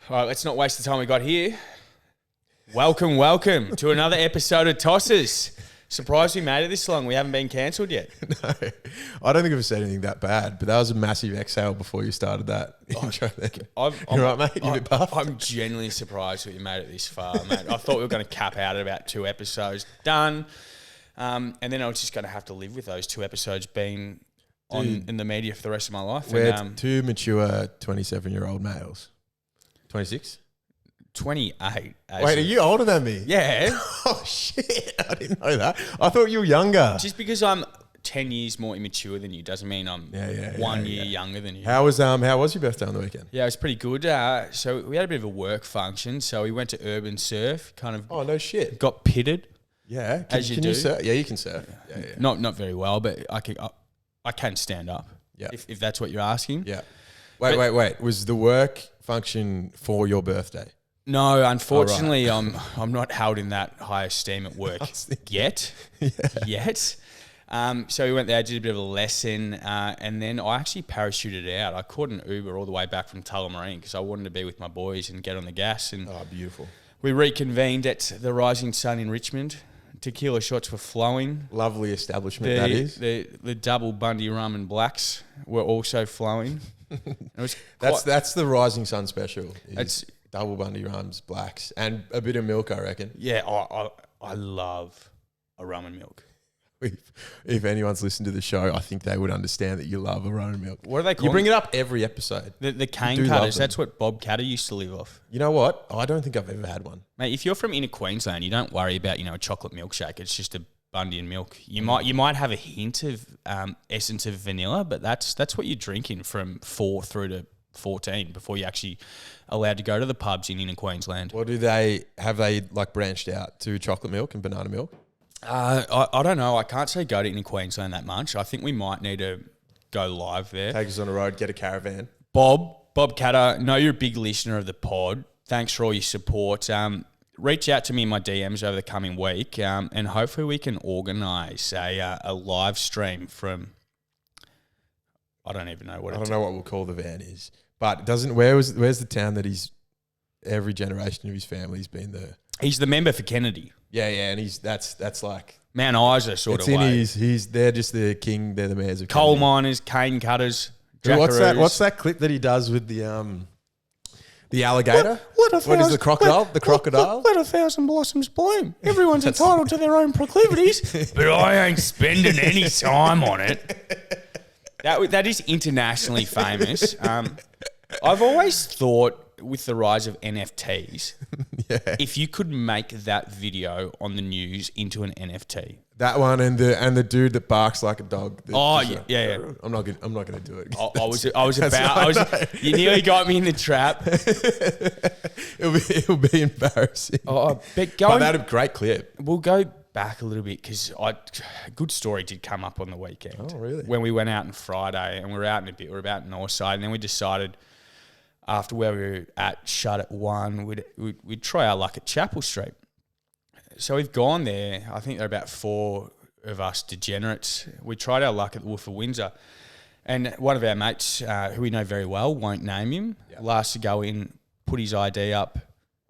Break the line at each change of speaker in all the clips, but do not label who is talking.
All right, let's not waste the time we got here. Welcome to another episode of Tossers. Surprised we made it this long. We haven't been cancelled yet.
No, I don't think I've said anything that bad, but that was a massive exhale before you started that intro then. You're right, mate? You're a bit puffed?
I'm genuinely surprised that you made it this far, mate. I thought we were going to cap out at about 2 episodes. Done. And then I was just going to have to live with those 2 episodes being in the media for the rest of my life.
We're
and,
two mature 27-year-old males. 26?
28.
Wait, are you older than me?
Yeah.
Oh, shit. I didn't know that. I thought you were younger.
Just because I'm 10 years more immature than you doesn't mean I'm 1 year younger than you.
How was your birthday on the weekend?
Yeah, it was pretty good. So we had a bit of a work function. So we went to Urban Surf, kind of.
Oh, no shit.
Got pitted.
Yeah.
Can you
surf? Yeah, you can surf. Yeah.
Not very well, but I can stand up.
Yeah.
If that's what you're asking.
Yeah. Wait. Was the work function for your birthday?
No, unfortunately, I'm not held in that high esteem at work yet. Yet. So we went there, did a bit of a lesson, and then I actually parachuted out. I caught an Uber all the way back from Tullamarine because I wanted to be with my boys and get on the gas. And
beautiful.
We reconvened at the Rising Sun in Richmond. Tequila shots were flowing.
Lovely establishment, that is.
The double Bundy rum and blacks were also flowing.
That's the Rising Sun special.
It's
double Bundy rums, blacks, and a bit of milk, I reckon.
Yeah, I love a rum and milk.
If anyone's listened to the show, I think they would understand that you love a rum and milk.
What are they called?
You bring it up every episode.
The cane cutters. That's what Bob Catter used to live off.
You know what? I don't think I've ever had one.
Mate, if you're from inner Queensland, you don't worry about a chocolate milkshake. It's just a Bundy and milk. You might have a hint of essence of vanilla, but that's what you're drinking from 4 through to 14 before you're actually allowed to go to the pubs in inner Queensland.
Well, have they like branched out to chocolate milk and banana milk?
I don't know. I can't say go to inner Queensland that much. I think we might need to go live there.
Take us on a road, get a caravan.
Bob Catter, know you're a big listener of the pod. Thanks for all your support. Reach out to me in my DMs over the coming week, and hopefully we can organise a live stream from. I don't even know what.
I don't know what we'll call the van is, but where's the town that every generation of his family's been there?
He's the member for Kennedy.
Yeah, and that's like
Mount Isa sort of way.
They're just the king. They're the mayors of
coal
Kennedy.
miners, cane cutters.
What's that clip that he does with the alligator? What is the crocodile? The crocodile?
Let 1,000 blossoms bloom. Everyone's entitled to their own proclivities, but I ain't spending any time on it. That is internationally famous. I've always thought with the rise of NFTs, if you could make that video on the news into an NFT.
That one and the dude that barks like a dog.
Yeah.
I'm not going to do it.
You nearly got me in the trap.
It'll be embarrassing.
But
that's a great clip.
We'll go back a little bit because a good story did come up on the weekend.
Oh, really?
When we went out on Friday and we were out in a bit. We were about Northside, and then we decided after where we were at shut at 1, we'd try our luck at Chapel Street. So we've gone there. I think there are about 4 of us degenerates. We tried our luck at the Wolf of Windsor. And one of our mates, who we know very well, won't name him, last to go in, put his ID up,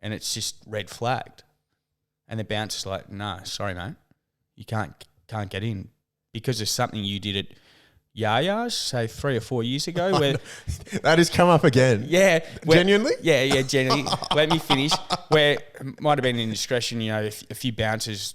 and it's just red flagged. And the bouncer's like, no, sorry, mate. You can't get in because there's something you did at Yaya's, say 3 or 4 years ago. Where
that has come up again.
Yeah.
Genuinely?
Yeah, genuinely. Let me finish. Where it might have been indiscretion, if a few bouncers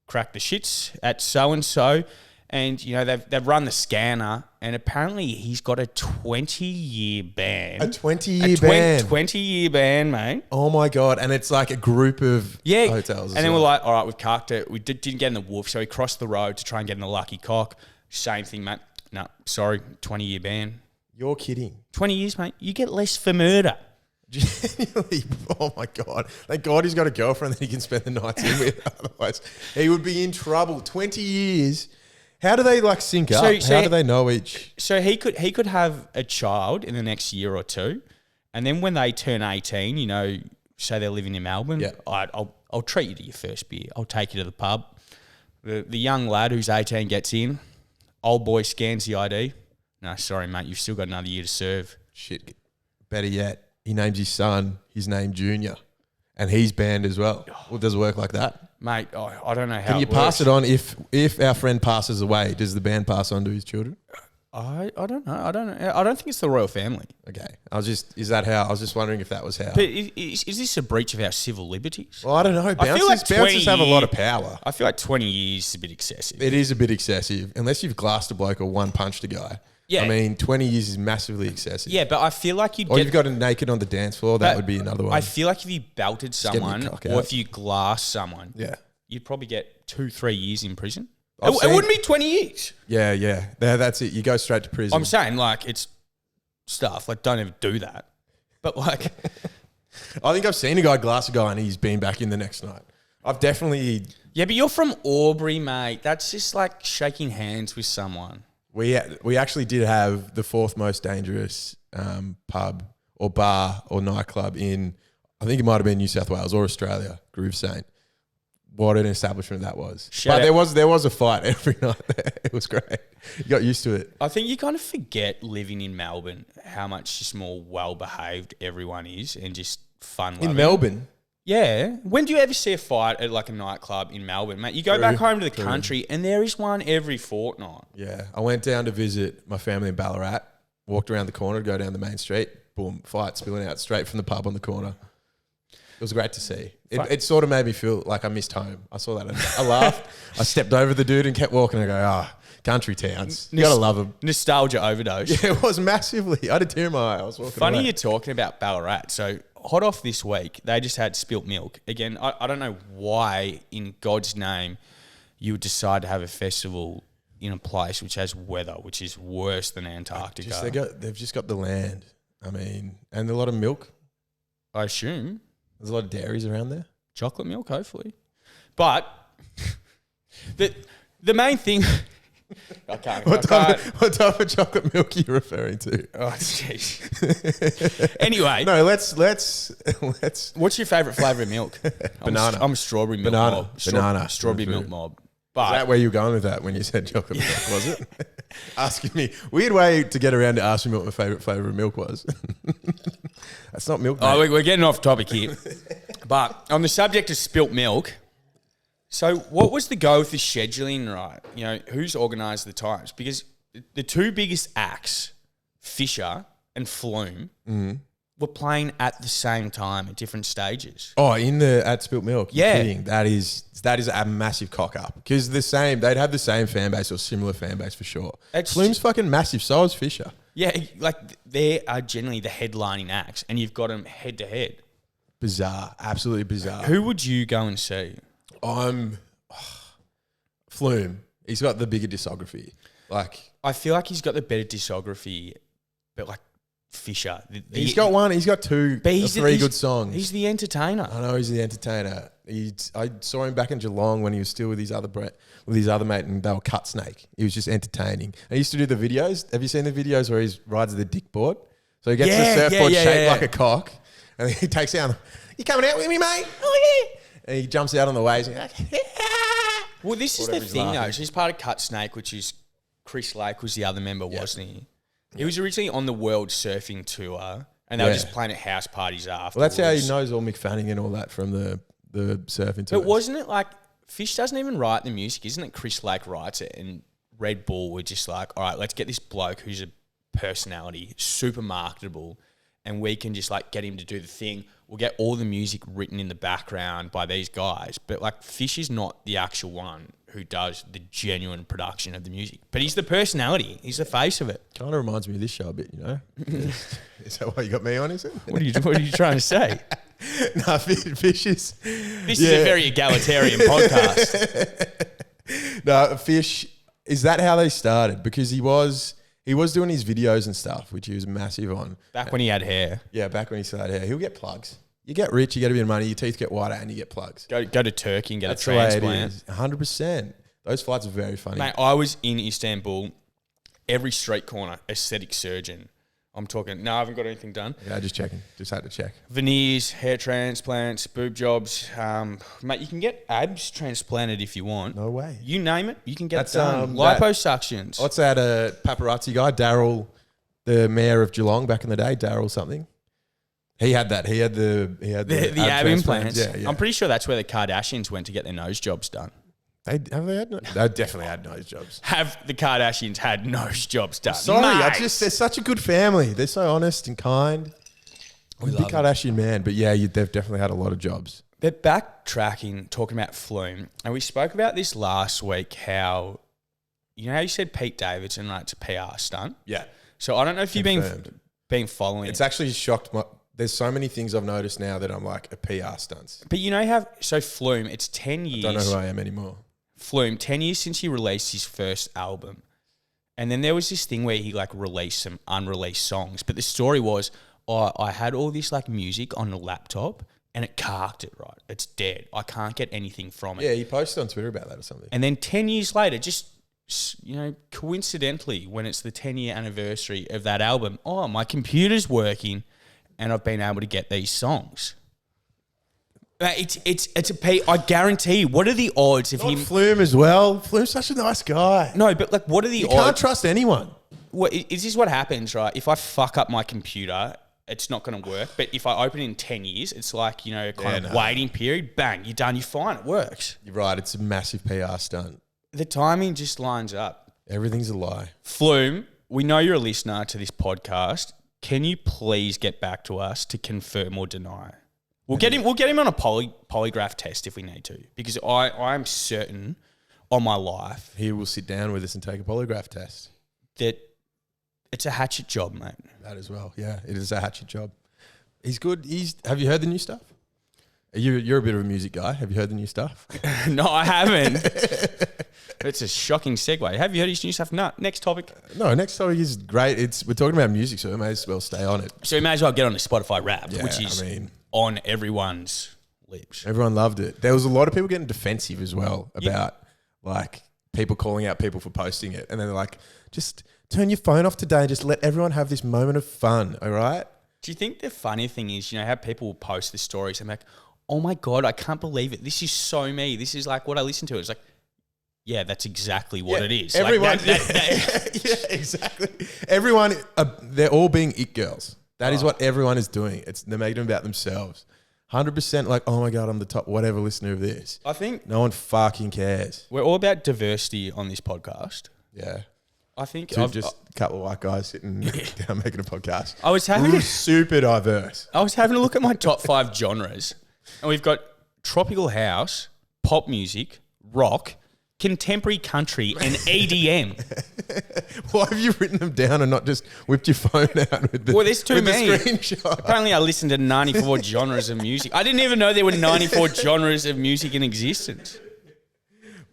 cracked the shits at so-and-so, and, they've run the scanner, and apparently he's got a 20-year ban.
A 20-year ban?
20-year ban, mate.
Oh, my God. And it's like a group of hotels.
And then we're like, all right, we've carked it. We didn't get in the Wolf, so we crossed the road to try and get in the Lucky Cock. Same thing, mate. No, sorry, 20-year ban.
You're kidding.
20 years, mate. You get less for murder.
Genuinely, oh my God. Thank God he's got a girlfriend that he can spend the nights in with. Otherwise, he would be in trouble. 20 years. How do they sync up? How do they know each?
So he could have a child in the next year or 2, and then when they turn 18, say they're living in Melbourne, I'll treat you to your first beer. I'll take you to the pub. The young lad who's 18 gets in. Old boy scans the ID. No, sorry, mate. You've still got another year to serve.
Shit. Better yet, he names his son his name Junior, and he's banned as well. Well, does it work like that?
Mate, I don't know how
Can you pass it on if our friend passes away? Does the band pass on to his children?
I don't know. I don't know. I don't think it's the royal family.
Okay. I was just wondering if that was how.
But is this a breach of our civil liberties?
Well, I don't know. Bouncers have a lot of power.
I feel like 20 years is a bit excessive.
It is a bit excessive, unless you've glassed a bloke or one punched a guy.
Yeah.
I mean, 20 years is massively excessive.
Yeah, but I feel like
you've got him naked on the dance floor. That would be another one.
I feel like if you belted someone or if you glassed someone, you'd probably get 2-3 years in prison. It wouldn't be 20 years.
Yeah. That's it. You go straight to prison.
I'm saying, like, it's stuff. Like, don't ever do that. But, like...
I think I've seen a guy glass a guy and he's been back in the next night. I've definitely...
Yeah, but you're from Albury, mate. That's just like shaking hands with someone.
We actually did have the fourth most dangerous pub or bar or nightclub in, I think it might have been New South Wales or Australia, Groove Saint. What an establishment that was. But there was a fight every night there. It was great. You got used to it.
I think you kind of forget living in Melbourne how much just more well-behaved everyone is and just fun-loving.
In Melbourne?
Yeah. When do you ever see a fight at like a nightclub in Melbourne, mate? You go back home to the country and there is one every fortnight.
Yeah. I went down to visit my family in Ballarat, walked around the corner, go down the main street, boom, fight spilling out straight from the pub on the corner. It was great to see. It sort of made me feel like I missed home. I saw that. I laughed. I stepped over the dude and kept walking. I go, country towns. You got to love them.
Nostalgia overdose.
Yeah, it was massively. I had a tear in my eye. I was walking
Funny
away.
You're talking about Ballarat. So hot off this week, they just had spilt milk. Again, I don't know why in God's name you would decide to have a festival in a place which has weather, which is worse than Antarctica.
They've just got the land. I mean, and a lot of milk.
I assume.
There's a lot of dairies around there.
Chocolate milk, hopefully. But the main thing...
What type of chocolate milk are you referring to?
Oh, jeez. Anyway.
No, let's...
What's your favourite flavour of milk?
Banana.
I'm a strawberry milk mob. Strawberry milk mob. But
is that where you were going with that when you said chocolate milk, was it? Asking me. Weird way to get around to asking me what my favourite flavour of milk was. That's not milk, mate.
Oh, we're getting off topic here. But on the subject of spilt milk, so what was the go with the scheduling, right? You know, who's organised the times? Because the two biggest acts, Fisher and Flume, were playing at the same time at different stages.
Oh, at Spilt Milk? You're kidding. That is a massive cock up. Because they'd have the same fan base or similar fan base for sure. Flume's fucking massive, so is Fisher.
Yeah, like they are generally the headlining acts and you've got them head to head.
Bizarre. Absolutely bizarre.
Who would you go and see?
Flume. He's got the bigger discography. Like,
I feel like he's got the better discography, but like Fisher.
He's got two, three good songs.
He's the entertainer.
I know he's the entertainer. I saw him back in Geelong when he was still with his other mate, and they were cut snake. He was just entertaining. I used to do the videos. Have you seen the videos where he rides the dick board? So he gets the surfboard shaped like a cock, and he takes out. You coming out with me, mate? Oh yeah. And he jumps out on the waves. And he's like, yeah.
Well, this is the thing though. So he's part of Cut Snake, which is Chris Lake was the other member, wasn't he? He was originally on the World Surfing Tour, and they were just playing at house parties afterwards.
Well, that's how he knows all Mick Fanning and all that from the surfing tour.
But wasn't it like Fish doesn't even write the music? Isn't it Chris Lake writes it? And Red Bull were just like, all right, let's get this bloke who's a personality, super marketable, and we can just like get him to do the thing. We'll get all the music written in the background by these guys. But like Fish is not the actual one who does the genuine production of the music. But he's the personality. He's the face of it.
Kind of reminds me of this show a bit, you know? Is that why you got me on, is it?
What are you trying to say?
No, Fish is...
This is a very egalitarian podcast.
No, Fish... Is that how they started? Because he was doing his videos and stuff, which he was massive on.
Back when he had hair.
Yeah, back when he still had hair. He'll get plugs. You get rich, you get a bit of money, your teeth get whiter, and you get plugs.
Go to Turkey and get a transplant.
100%. Those flights are very funny.
Mate, I was in Istanbul, every street corner, aesthetic surgeon. I'm talking, no, I haven't got anything done.
Yeah, just checking. Just had to check.
Veneers, hair transplants, boob jobs. Mate, you can get abs transplanted if you want.
No way.
You name it, you can get done. Liposuctions.
What's that paparazzi guy? Daryl, the mayor of Geelong back in the day. Daryl something. He had that. He had the
ab implants.
Yeah, yeah.
I'm pretty sure that's where the Kardashians went to get their nose jobs done.
They definitely had nose jobs.
Have the Kardashians had nose jobs done?
Sorry,
Mate.
they're such a good family. They're so honest and kind. I'm a big Kardashian man, but yeah, they've definitely had a lot of jobs.
But backtracking, talking about Flume, and we spoke about this last week, how, you know how you said Pete Davidson, right, it's a PR stunt?
Yeah.
So I don't know if you've been following.
It's actually shocked there's so many things I've noticed now that I'm like a PR stunts.
But you know how, so Flume, it's 10 years.
I don't know who I am anymore.
Flume, 10 years since he released his first album. And then there was this thing where he like released some unreleased songs. But the story was, I had all this like music on the laptop and it carked it, right? It's dead. I can't get anything from it.
Yeah, he posted on Twitter about that or something.
And then 10 years later, just, you know, coincidentally, when it's the 10-year anniversary of that album, my computer's working and I've been able to get these songs. It's I guarantee. What are the odds if
Flume as well? Flume's such a nice guy.
No, but like, what are the odds?
You can't trust anyone.
Is this what happens, right? If I fuck up my computer, it's not going to work. But if I open it in 10 years, it's like, you know, kind of waiting period. Bang, you're done. You're fine. It works.
You're right. It's a massive PR stunt.
The timing just lines up.
Everything's a lie.
Flume, we know you're a listener to this podcast. Can you please get back to us to confirm or deny? We'll get him on a polygraph test if we need to, because I'm certain on my life
he will sit down with us and take a polygraph test.
That it's a hatchet job, mate.
That as well. Yeah, it is a hatchet job. He's good. Have you heard the new stuff? You're a bit of a music guy. Have you heard the new stuff?
No, I haven't. It's a shocking segue. Have you heard his new stuff? No. Next topic.
No, next topic is great. We're talking about music, so we may as well stay on it.
So we may as well get on the Spotify Wrapped,
yeah,
which is on everyone's lips.
Everyone loved it. There was a lot of people getting defensive as well about like people calling out people for posting it. And then they're like, just turn your phone off today and just let everyone have this moment of fun, all right?
Do you think the funny thing is, you know, how people will post the stories and be like, oh my God, I can't believe it. This is so me. This is like what I listen to. It's like, yeah, that's exactly what it is.
Everyone, yeah, exactly. Everyone, they're all being it girls. That is what everyone is doing. They're making them about themselves. 100% like, oh my God, I'm the top whatever listener of this.
I think
no one fucking cares.
We're all about diversity on this podcast.
Yeah.
I think
just a couple of white guys sitting down making a podcast.
We're
super diverse.
I was having a look at my top 5 genres, and we've got tropical house, pop music, rock, contemporary country, and EDM.
Why have you written them down and not just whipped your phone out with the,
there's too many.
The screenshot?
Apparently I listened to 94 genres of music. I didn't even know there were 94 genres of music in existence.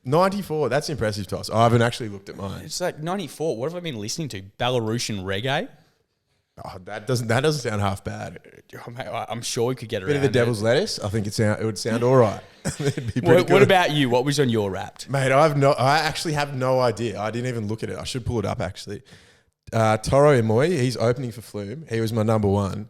94, that's impressive to us. I haven't actually looked at mine.
It's like 94. What have I been listening to? Belarusian reggae?
Oh, that doesn't sound half bad.
Oh, mate, I'm sure we could get around
Bit of the devil's lettuce. I think it would sound all right.
What about you? What was on your Wrapped?
Mate, I actually have no idea. I didn't even look at it. I should pull it up actually. Toro Imoy, he's opening for Flume. He was my number 1.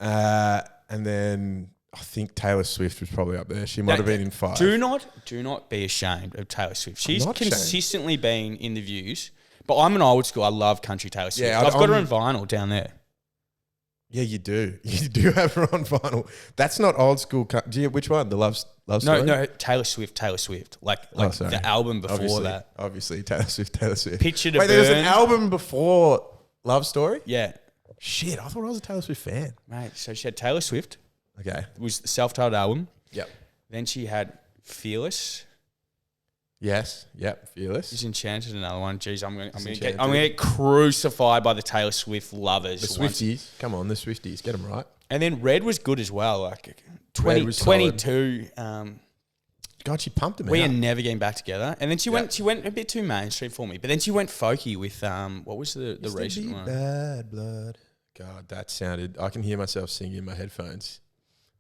And then I think Taylor Swift was probably up there. She might have been in 5.
Do not be ashamed of Taylor Swift. She's consistently been in the views. But I'm an old school. I love country Taylor Swift. Yeah, I've got her on vinyl down there.
Yeah, you do. You do have her on vinyl. That's not old school. Which one? The Love Story?
No, Taylor Swift. Like the album before that.
Obviously, Taylor Swift.
Picture to
Wait,
Burn.
there was an album before Love Story?
Yeah.
Shit, I thought I was a Taylor Swift fan.
Mate, so she had Taylor Swift.
Okay.
It was the self-titled album.
Yep.
Then she had Fearless.
Yes. Yep. Fearless.
Disenchanted, another one. Jeez, I'm gonna get crucified by the Taylor Swift lovers.
The Swifties. Come on, the Swifties. Get them right.
And then Red was good as well. Like 22.
God, she pumped him.
We are never getting back together. And then she went a bit too mainstream for me. But then she went folky with what was the recent one?
Bad Blood. God, that sounded. I can hear myself singing in my headphones.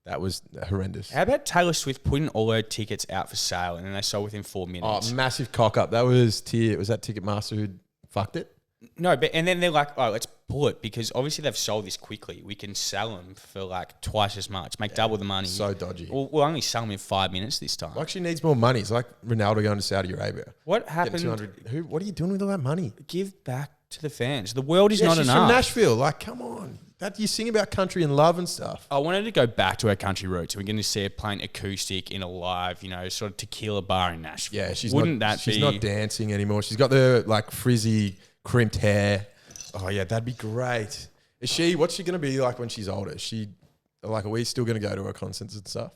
That was horrendous.
How about Taylor Swift putting all her tickets out for sale and then they sold within 4 minutes?
Oh, massive cock up. That was Was that Ticketmaster who fucked it?
No, and then they're like, oh, let's pull it because obviously they've sold this quickly. We can sell them for like twice as much, make double the money.
So dodgy.
We'll only sell them in 5 minutes this time.
Like she needs more money. It's like Ronaldo going to Saudi Arabia.
What happened?
200. What are you doing with all that money?
Give back to the fans. The world is not
she's
enough.
from Nashville. Like, come on. That you sing about country and love and stuff.
I wanted to go back to her country roots. We're going to see her playing acoustic in a live, sort of tequila bar in Nashville.
Yeah, she's not dancing anymore. She's got the like frizzy, crimped hair. Oh yeah, that'd be great. What's she going to be like when she's older? Are we still going to go to her concerts and stuff?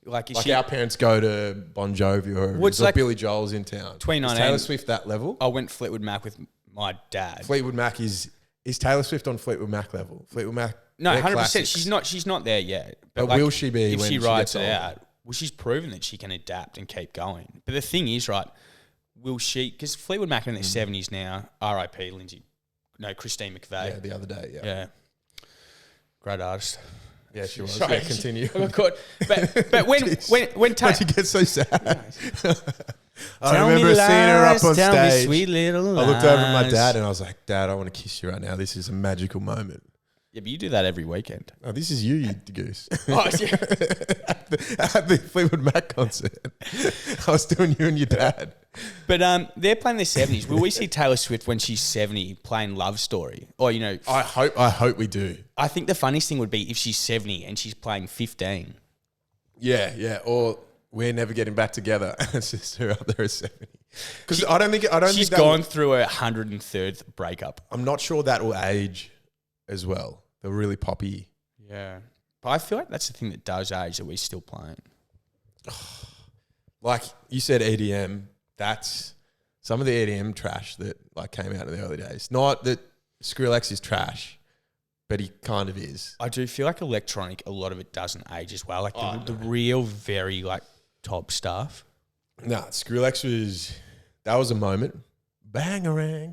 Like our parents go to Bon Jovi or Billy Joel's in town.
2019.
Is Taylor Swift that level?
I went Fleetwood Mac with my dad.
Fleetwood Mac is Taylor Swift on Fleetwood Mac level? Fleetwood Mac.
No, 100%. She's not there yet.
But will she be
if
when
she
rides
it out? Well, she's proven that she can adapt and keep going. But the thing is, right? Will she? Because Fleetwood Mac are in their 70s now. R.I.P. Christine McVie.
Yeah, the other day.
Yeah. Great artist.
Yeah, she was.
Sorry,
yeah, continue.
I got caught. But when
Why'd you get so sad? I
Tell
remember
me
seeing her up on
tell me
stage.
sweet little
I looked over at my
lies.
dad and I was like, Dad, I want to kiss you right now. This is a magical moment.
Yeah, but you do that every weekend.
Oh, this is you goose.
Oh, yeah.
At the Fleetwood Mac concert. I was doing you and your dad.
But they're playing their 70s. Will we see Taylor Swift when she's 70 playing Love Story? Or,
I hope we do.
I think the funniest thing would be if she's 70 and she's playing 15.
Yeah. Or we're never getting back together. It's just her up there at 70. Because I don't think
she's gone through her 103rd breakup.
I'm not sure that will age as well. They're really poppy.
Yeah. But I feel like that's the thing that does age that we're still playing.
Like you said, EDM, that's some of the EDM trash that came out in the early days. Not that Skrillex is trash, but he kind of is.
I do feel like electronic, a lot of it doesn't age as well. The real, very top stuff.
Nah, Skrillex that was a moment. Bangarang.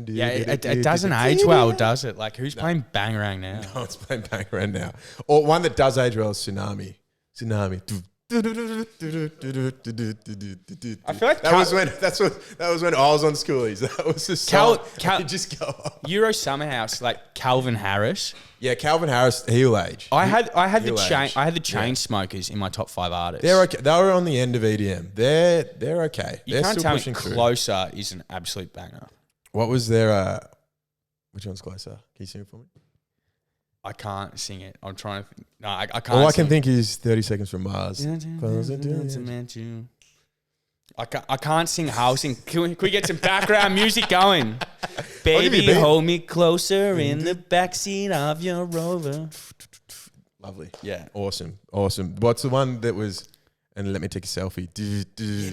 Yeah, it doesn't age well, does it? Who's playing Bangarang now?
No, it's playing Bangarang now. Or one that does age well is Tsunami. I
feel like
that was when I was on schoolies. That was the song. Just go up.
Euro Summer House, Calvin Harris.
Yeah, Calvin Harris, he'll age.
I had the chain smokers in my top 5 artists.
They're okay. They were on the end of EDM. They're okay.
You
they're
can't
still
tell
pushing
me
through.
Closer is an absolute banger.
What was their? Which one's Closer? Can you sing it for me?
I can't sing it. I'm trying to think. No, I can't.
All I can think is 30 Seconds from Mars.
I can't sing housing. Can we get some background music going? Baby, hold me closer in the backseat of your Rover.
Lovely.
Yeah.
Awesome. What's the one that was, and let me take a selfie.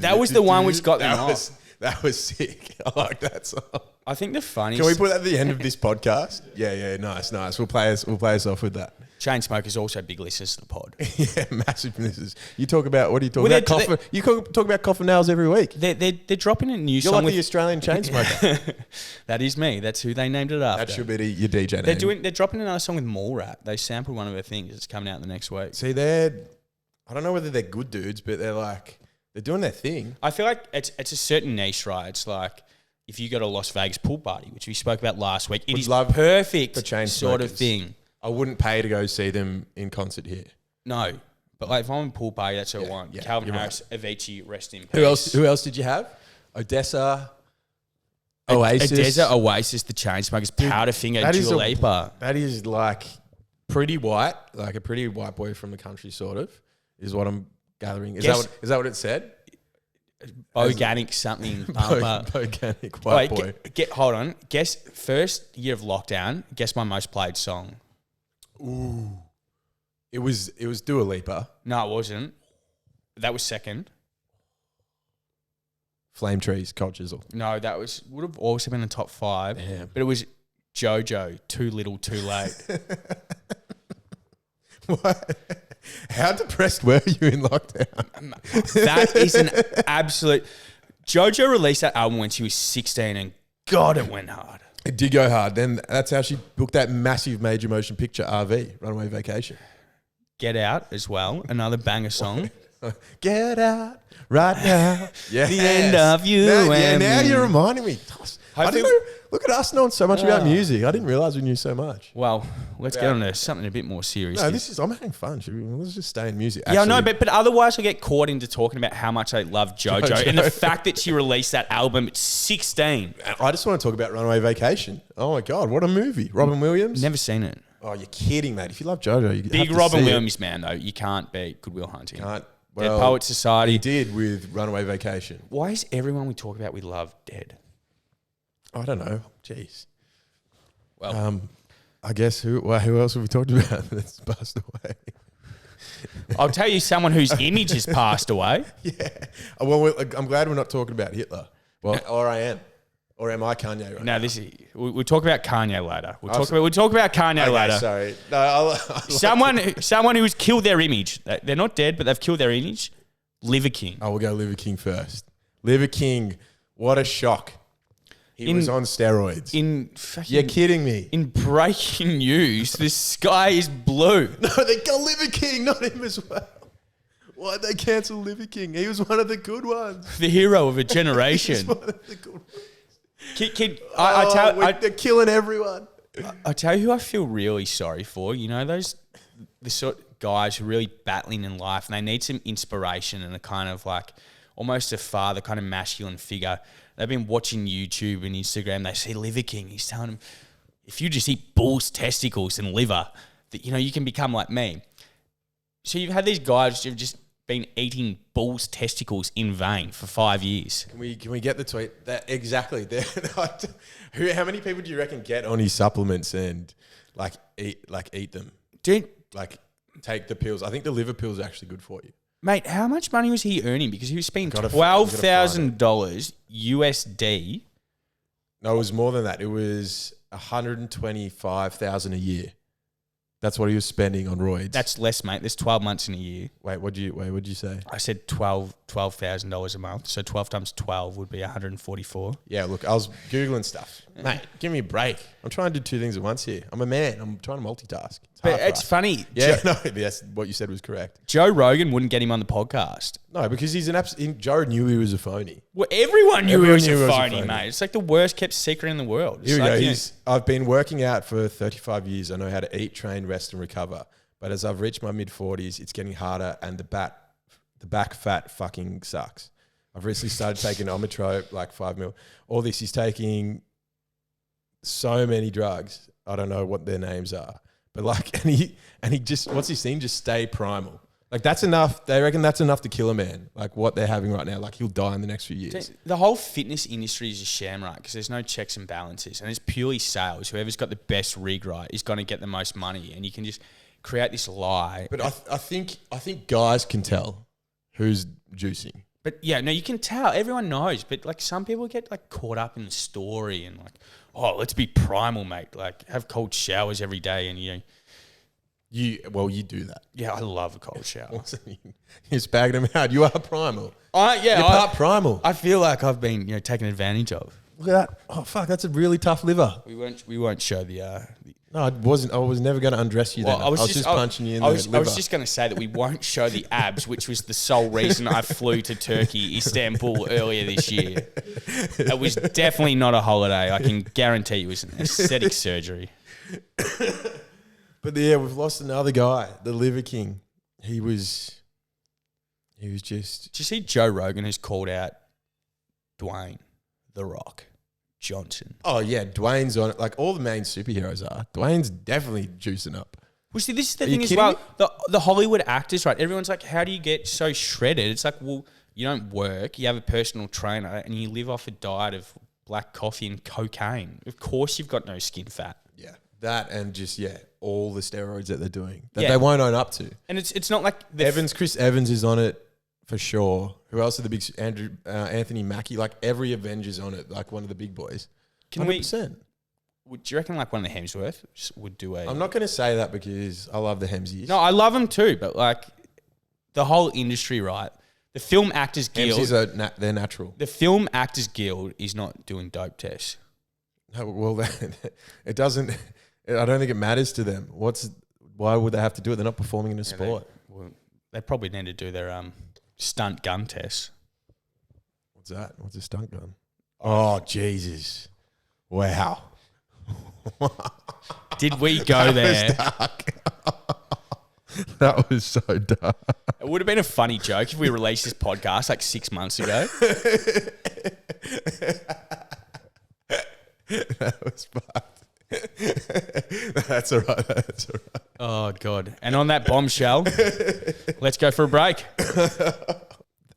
That was the one which got them off.
That was sick. I like that song.
I think the funniest...
Can we put that at the end of this podcast? Yeah, nice. We'll play us off with that.
Chainsmokers also big listeners to the pod.
Yeah, massive listeners. You talk about, what do you talk about? You talk about coffin nails every week.
They're dropping a new
You're
song
like the Australian Chainsmoker.
That is me. That's who they named it after.
That should be your DJ name.
They're dropping another song with Mallrat. They sampled one of her things. It's coming out the next week.
See, I don't know whether they're good dudes, but they're doing their thing.
I feel like it's a certain niche, right? It's like if you go to a Las Vegas pool party, which we spoke about last week, it is perfect sort of thing.
I wouldn't pay to go see them in concert here.
No, but if I'm in pool party, that's what I want.
Yeah,
Calvin Harris, Avicii, rest in peace.
Who else did you have? Odessa, Oasis,
the Chainsmokers, Powderfinger, Dua Lipa.
That is pretty white, a pretty white boy from the country, sort of, is what I'm gathering. Is that what it said?
Organic something.
Organic white boy.
Hold on. Guess first year of lockdown. Guess my most played song.
Ooh, it was Dua Lipa.
No, it wasn't. That was second.
Flame Trees, Cold Chisel.
No, that would have also been in the top 5.
Damn.
But it was JoJo. Too Little, Too Late.
What? How depressed were you in lockdown?
That is an absolute... JoJo released that album when she was 16 and God, it went hard.
It did go hard. Then that's how she booked that massive major motion picture RV, Runaway Vacation.
Get Out as well, another banger song.
Get out right now.
Yes. The end of you
now you're reminding me. I didn't know. Look at us knowing so much about music. I didn't realize we knew so much.
Well, let's get on to something a bit more serious.
No, I'm having fun. Let's just stay in music.
Yeah, no, but otherwise I get caught into talking about how much I love JoJo and the fact that she released that album at 16.
I just want to talk about Runaway Vacation. Oh my God, what a movie. Robin Williams.
Never seen it.
Oh, you're kidding, mate. If you love JoJo, you
Big Robin Williams man, though. You can't beat Good Will Hunting.
Can't.
Dead Poet Society.
He did with Runaway Vacation.
Why is everyone we talk about we love dead?
I don't know. Jeez.
Well,
I guess who else have we talked about that's passed away?
I'll tell you someone whose image has passed away.
Yeah. Well, I'm glad we're not talking about Hitler. Well, or I am. Or am I Kanye right now?
No, we'll talk about Kanye later. We'll talk about Kanye later.
Sorry. No,
someone who's killed their image. They're not dead, but they've killed their image. Liver King.
Oh, we'll go Liver King first. Liver King, what a shock. He was on steroids. You're kidding me.
In breaking news, the sky is blue.
No, they got Liver King, not him as well. Why'd they cancel Liver King? He was one of the good ones.
The hero of a generation.
He was one of the good ones.
They're
killing everyone.
I tell you who I feel really sorry for. You know, the sort of guys who are really battling in life and they need some inspiration and a kind of like almost a father, kind of masculine figure. They've been watching YouTube and Instagram. They see Liver King. He's telling them, if you just eat bull's testicles and liver, that you can become like me. So you've had these guys who've just been eating bull's testicles in vain for 5 years.
Can we get the tweet? That exactly. How many people do you reckon get on his supplements and eat them?
Dude,
take the pills. I think the liver pills are actually good for you.
Mate, how much money was he earning? Because he was spending $12,000 USD.
No, it was more than that. It was $125,000 a year. That's what he was spending on roids.
That's less, mate. There's 12 months in a year.
What'd you say?
I said $12,000 a month. So 12 times 12 would be 144.
Yeah, look, I was Googling stuff. Mate, give me a break. I'm trying to do two things at once here. I'm a man. I'm trying to multitask.
It's funny.
Yeah, that's what you said was correct.
Joe Rogan wouldn't get him on the podcast.
No, because he's Joe knew he was a phony.
Well, everyone knew he was a phony, mate. It's like the worst kept secret in the world.
Here we go. I've been working out for 35 years. I know how to eat, train, rest, and recover. But as I've reached my mid-40s, it's getting harder, and the back fat fucking sucks. I've recently started taking Ometrope, like 5 mil. All this, he's taking so many drugs. I don't know what their names are. But and he just, what's his thing? Just stay primal. Like that's enough. They reckon that's enough to kill a man. Like what they're having right now. Like he'll die in the next few years.
The whole fitness industry is a sham, right? Because there's no checks and balances, and it's purely sales. Whoever's got the best rig right is going to get the most money, and you can just create this lie.
But I think guys can tell who's juicing.
But yeah, no, you can tell. Everyone knows. But like some people get like caught up in the story and like, oh, let's be primal, mate. Like have cold showers every day, and you
do that.
Yeah, I love a cold shower.
You're spagging them out. You are primal.
You're
part primal.
I feel like I've been taken advantage of.
Look at that. Oh fuck, that's a really tough liver.
We won't show the.
No, I wasn't. I was never going to undress you. Well, then I was just punching you in the liver.
I was just going to say that we won't show the abs, which was the sole reason I flew to Turkey, Istanbul earlier this year. It was definitely not a holiday. I can guarantee you it was an aesthetic surgery.
But yeah, we've lost another guy, the Liver King. He was just.
Did you see Joe Rogan has called out Dwayne The Rock Johnson?
Oh yeah, Dwayne's on it. Like all the main superheroes are. Dwayne's definitely juicing up.
Well, see, this is the thing as well. The Hollywood actors, right? Everyone's like, how do you get so shredded? It's like, well, you don't work. You have a personal trainer and you live off a diet of black coffee and cocaine. Of course you've got no skin fat.
Yeah. That and just, all the steroids that they're doing that they won't own up to.
And it's not like...
Chris Evans is on it for sure. Who else are the big... Anthony Mackie. Like every Avenger's on it, like one of the big boys. 100%.
Do you reckon like one of the Hemsworths would do a...
I'm not going to say that because I love the Hemsies.
No, I love them too, but like the whole industry, right? The Film Actors Guild...
Hemsies they're natural.
The Film Actors Guild is not doing dope tests.
No, well, it doesn't... I don't think it matters to them. Why would they have to do it? They're not performing in a sport.
They probably need to do their stunt gun tests.
What's that? What's a stunt gun? Oh, Jesus. Wow.
Did we go there?
That was so dark.
It would have been a funny joke if we released this podcast like 6 months ago.
That was fucked. That's all right. That's all right.
Oh, God. And on that bombshell, let's go for a break.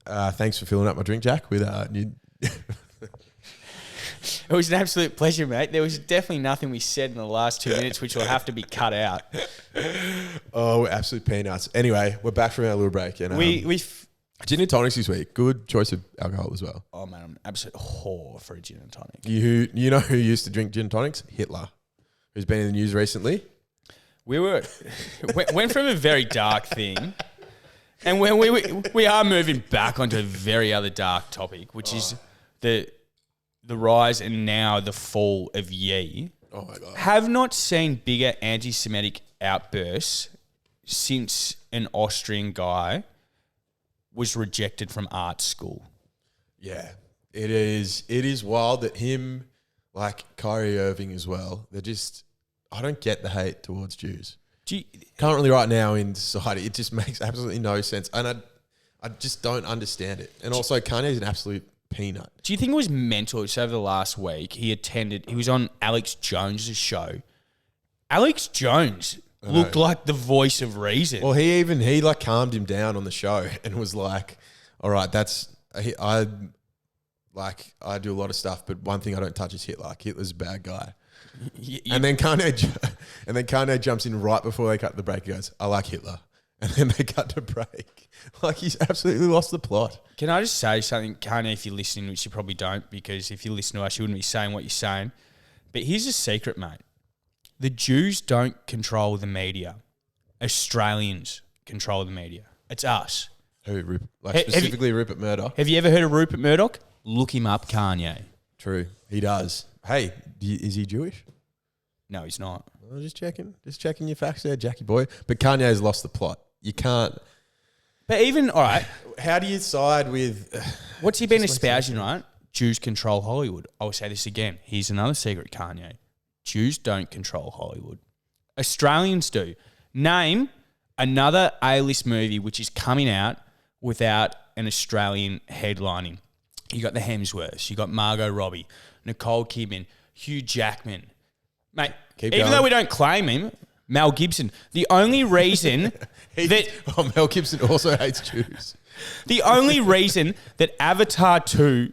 Thanks for filling up my drink, Jack, with new...
It was an absolute pleasure, mate. There was definitely nothing we said in the last 2 minutes which will have to be cut out.
Oh, we're absolute peanuts. Anyway, we're back from our little break. And gin and tonics this week. Good choice of alcohol as well.
Oh, man, I'm an absolute whore for a gin and tonic.
You know who used to drink gin and tonics? Hitler, who's been in the news recently.
Went from a very dark thing, and when we are moving back onto a very other dark topic, which is the rise and now the fall of Ye.
Oh my God.
Have not seen bigger anti-Semitic outbursts since an Austrian guy was rejected from art school.
Yeah, it is wild that him, like Kyrie Irving as well, I don't get the hate towards Jews. Currently right now in society, it just makes absolutely no sense. And I just don't understand it. And also Kanye's an absolute peanut.
Do you think it was mental? So over the last week, he was on Alex Jones' show. Alex Jones looked like the voice of reason.
Well, he like calmed him down on the show and was like, all right, I do a lot of stuff, but one thing I don't touch is Hitler. Hitler's a bad guy. And then Kanye jumps in right before they cut the break. He goes, I like Hitler. And then they cut to break. Like, he's absolutely lost the plot.
Can I just say something, Kanye, if you're listening, which you probably don't, because if you listen to us, you wouldn't be saying what you're saying. But here's a secret, mate. The Jews don't control the media. Australians control the media. It's us.
Who? Specifically Rupert Murdoch?
Have you ever heard of Rupert Murdoch? Look him up, Kanye.
True. He does. Hey, is he Jewish?
No, he's not.
Oh, just checking your facts there, Jackie boy. But Kanye's lost the plot. You can't.
But even, all right.
How do you side with...
What's he been espousing, right? Jews control Hollywood. I will say this again. Here's another secret, Kanye. Jews don't control Hollywood. Australians do. Name another A-list movie which is coming out without an Australian headlining. You got the Hemsworths. You got Margot Robbie, Nicole Kidman, Hugh Jackman. Mate, even though we don't claim him, Mel Gibson. The only reason
Mel Gibson also hates Jews.
The only reason that Avatar 2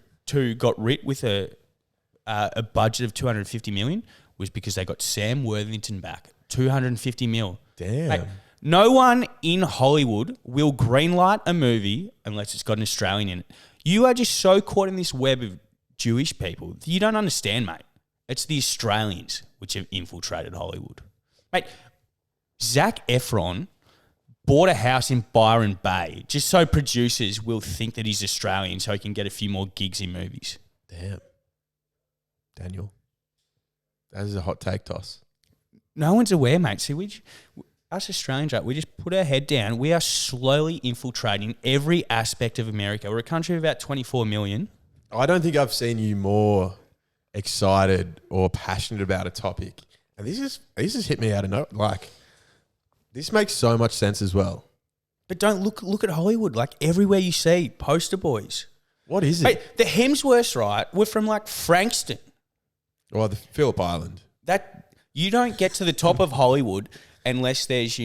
got writ with a budget of 250 million was because they got Sam Worthington back. 250 mil.
Damn.
Mate, no one in Hollywood will greenlight a movie unless it's got an Australian in it. You are just so caught in this web of Jewish people. You don't understand, mate. It's the Australians which have infiltrated Hollywood. Mate, Zac Efron bought a house in Byron Bay just so producers will think that he's Australian so he can get a few more gigs in movies.
Damn. Daniel. That is a hot take toss.
No one's aware, mate. See, us Australians, we just put our head down. We are slowly infiltrating every aspect of America. We're a country of about 24 million.
I don't think I've seen you more excited or passionate about a topic. And this has hit me out of nowhere. Like, this makes so much sense as well.
But don't look at Hollywood. Like, everywhere you see, poster boys.
What is it?
Mate, the Hemsworths, right, were from like Frankston.
Well, the Phillip Island.
That you don't get to the top of Hollywood unless there's,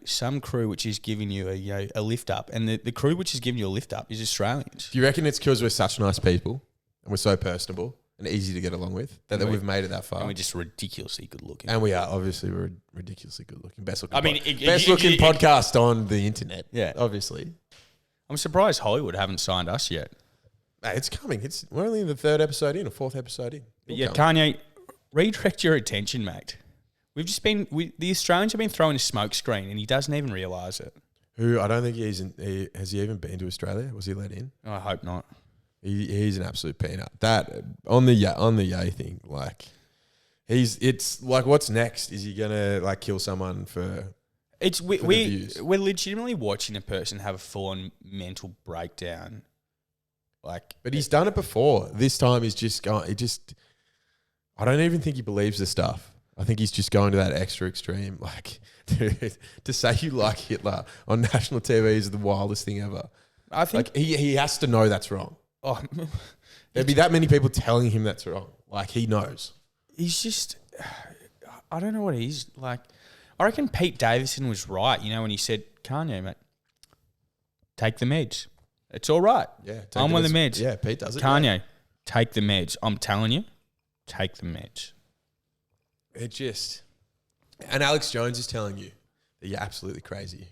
some crew which is giving you a lift up. And the crew which is giving you a lift up is Australians.
Do you reckon it's because we're such nice people and we're so personable and easy to get along with that we've made it that far?
And we're just ridiculously good looking.
And we are. Obviously, we're ridiculously good looking. Best looking
looking
podcast on the internet.
Yeah.
Obviously.
I'm surprised Hollywood haven't signed us yet.
Hey, it's coming. We're only in the 3rd episode in or 4th episode in.
But yeah, Kanye, redirect your attention, mate. The Australians have been throwing a smoke screen and he doesn't even realise it.
I don't think has he even been to Australia? Was he let in?
I hope not.
He's an absolute peanut. That on the Ye thing, like it's like, what's next? Is he gonna like kill someone for?
We're legitimately watching a person have a full-on mental breakdown. Like,
but he's done it before. This time he's just gone. I don't even think he believes the stuff. I think he's just going to that extra extreme. Like, dude, to say you like Hitler on national TV is the wildest thing ever.
I think
like he has to know that's wrong.
Oh,
there'd be that many people telling him that's wrong. Like, he knows.
He's just, I don't know what he's like. I reckon Pete Davidson was right, when he said, Kanye, mate, take the meds. It's all right.
Yeah.
I'm on the meds.
Yeah, Pete does it.
Kanye,
yeah.
take the meds. I'm telling you, take the meds.
And Alex Jones is telling you that you're absolutely crazy.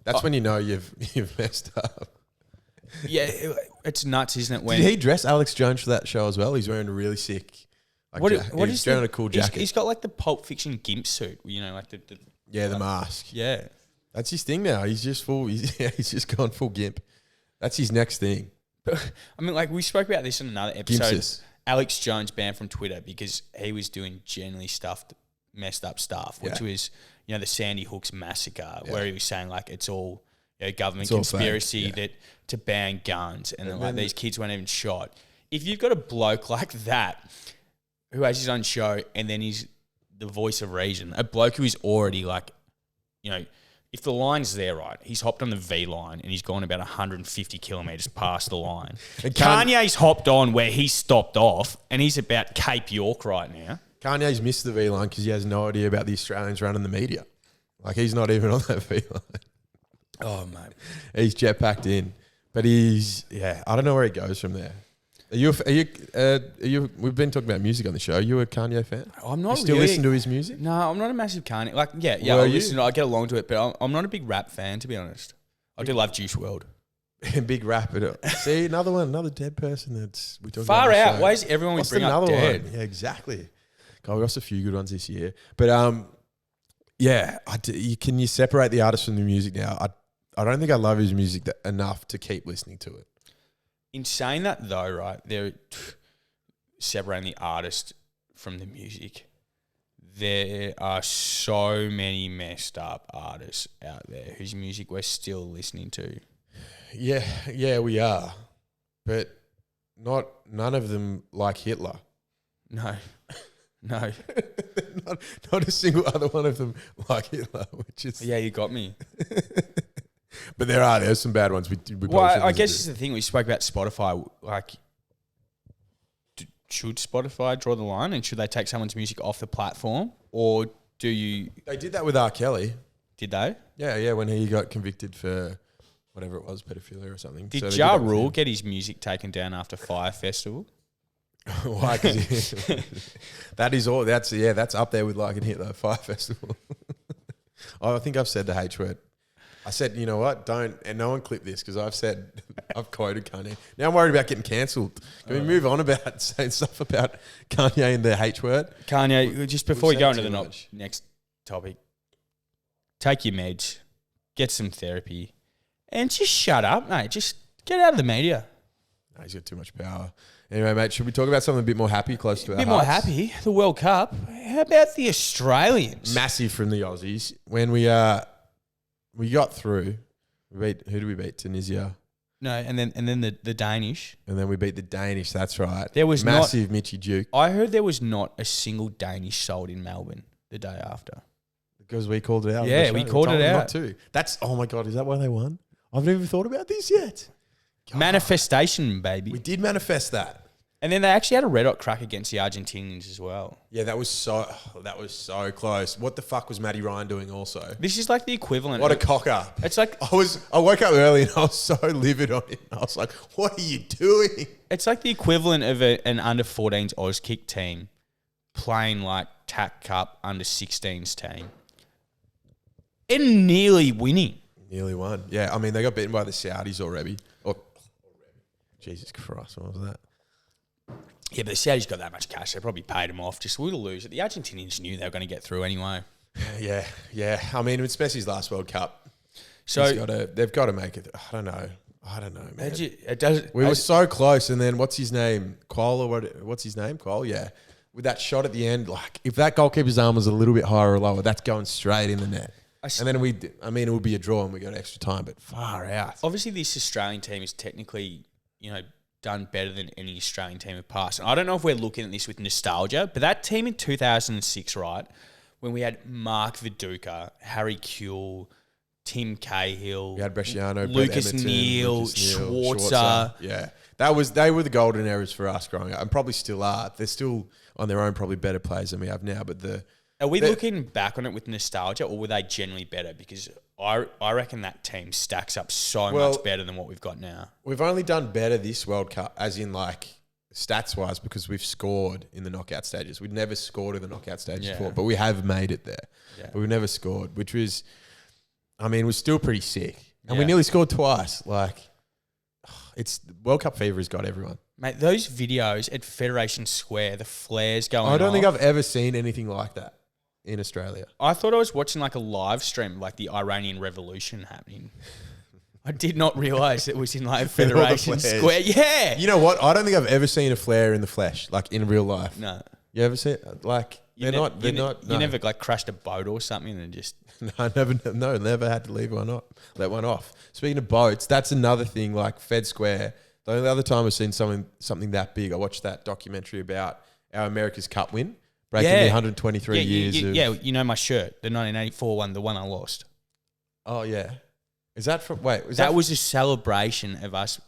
That's when you know you've messed up.
Yeah, it's nuts, isn't it?
Did he dress Alex Jones for that show as well? He's wearing a really sick. He's wearing a cool jacket.
He's got like the Pulp Fiction gimp suit, like the
the mask.
Yeah,
that's his thing now. He's just full. He's just gone full gimp. That's his next thing.
But, I mean, like we spoke about this in another episode.
Gimpsis.
Alex Jones banned from Twitter because he was doing generally messed up stuff, which was the Sandy Hooks massacre, where he was saying like it's all government conspiracy to ban guns, and then like these kids weren't even shot. If you've got a bloke like that who has his own show and then he's the voice of reason, a bloke who is already like, if the line's there, right, he's hopped on the V line and he's gone about 150 kilometres past the line. And Kanye's hopped on where he stopped off and he's about Cape York right now.
Kanye's missed the V line because he has no idea about the Australians running the media. Like, he's not even on that V line.
Oh, mate.
He's jetpacked in. But I don't know where he goes from there. Are you? We've been talking about music on the show. Are you a Kanye fan?
I'm not.
You still listen to his music?
No, I'm not a massive Kanye. Like, I listen. I get along to it, but I'm not a big rap fan, to be honest. I do love Juice WRLD.
Big rap. See, another dead person that's we talk
far
about
out. Why is everyone we bring up dead?
One? Yeah, exactly. God, we lost a few good ones this year, but can you separate the artist from the music now? I don't think I love his music enough to keep listening to it.
In saying that, though, right, they're separating the artist from the music. There are so many messed up artists out there whose music we're still listening to.
Yeah, we are, but none of them like Hitler.
No.
not a single other one of them like Hitler, which is
you got me.
But there's some bad ones.
I guess it's the thing we spoke about Spotify. Like, should Spotify draw the line, and should they take someone's music off the platform, or do you?
They did that with R. Kelly.
Did they?
Yeah. When he got convicted for whatever it was, pedophilia or something.
Did Ja Rule get his music taken down after Fire Festival?
Why? That is all. That's up there with liking Hitler. Fire Festival. I think I've said the H word. I said, you know what? Don't, and no one clip this because I've quoted Kanye. Now I'm worried about getting cancelled. Can we move on about saying stuff about Kanye and the H word?
Kanye, just before we go into the next topic, take your meds, get some therapy, and just shut up, mate. Just get out of the media.
No, he's got too much power. Anyway, mate, should we talk about something a bit more happy, close to our hearts?
A bit more happy. The World Cup. How about the Australians?
Massive from the Aussies. When we got through. Who did we beat? Tunisia.
No, and then the Danish.
And then we beat the Danish. That's right.
There was
massive Mitchy Duke.
I heard there was not a single Danish sold in Melbourne the day after.
Because we called it out.
Yeah, we called it out.
Not too. That's, oh my God, is that why they won? I've never thought about this yet.
God. Manifestation, baby.
We did manifest that.
And then they actually had a red hot crack against the Argentinians as well.
Yeah, that was so close. What the fuck was Matty Ryan doing also?
This is like the equivalent.
What a cocker.
It's like
I woke up early and I was so livid on it. I was like, what are you doing?
It's like the equivalent of an under 14s Auskick team playing like TAC Cup under 16s team. And nearly winning.
Nearly won. Yeah, I mean, they got beaten by the Saudis already. Jesus Christ, what was that?
Yeah, but the Saudis got that much cash. They probably paid them off. Just we'll lose it. The Argentinians knew they were going to get through anyway.
Yeah. I mean, it's Messi's last World Cup.
So
they've got to make it. I don't know, man. We were so close, and then what's his name? Cole or what? What's his name? Cole. Yeah. With that shot at the end, like if that goalkeeper's arm was a little bit higher or lower, that's going straight in the net. And then it would be a draw, and we got extra time, but far out.
Obviously, this Australian team is technically, done better than any Australian team in the past. And I don't know if we're looking at this with nostalgia, but that team in 2006, right, when we had Mark Viduka, Harry Kuehl, Tim Cahill,
We had Bresciano,
Lucas
Brett Emerton,
Neal, Schwarzer.
Yeah. They were the golden eras for us growing up, and probably still are. They're still on their own probably better players than we have now. But
Are we looking back on it with nostalgia, or were they generally better? Because I reckon that team stacks up so much better than what we've got now.
we've only done better this World Cup, as in like stats wise, because we've scored in the knockout stages. We'd never scored in the knockout stages before, but we have made it there. Yeah. But we've never scored, which was, was still pretty sick. And we nearly scored twice. Like, it's World Cup fever has got everyone.
Mate, those videos at Federation Square, the flares going on.
I don't think I've ever seen anything like that in Australia.
I thought I was watching like a live stream, like the Iranian Revolution happening. I did not realise it was in like Federation Square. Yeah.
You know what? I don't think I've ever seen a flare in the flesh, like in real life.
No.
You ever see it? Like, they're not.
You never like crashed a boat or something and just...
never had to leave one up, let one off. Speaking of boats, that's another thing, like Fed Square. The only other time I've seen something that big, I watched that documentary about our America's Cup win, breaking the 123 years of...
Yeah, you know my shirt, the 1984 one, the one I lost.
Oh, yeah. Is that from... Wait,
that was a celebration of us...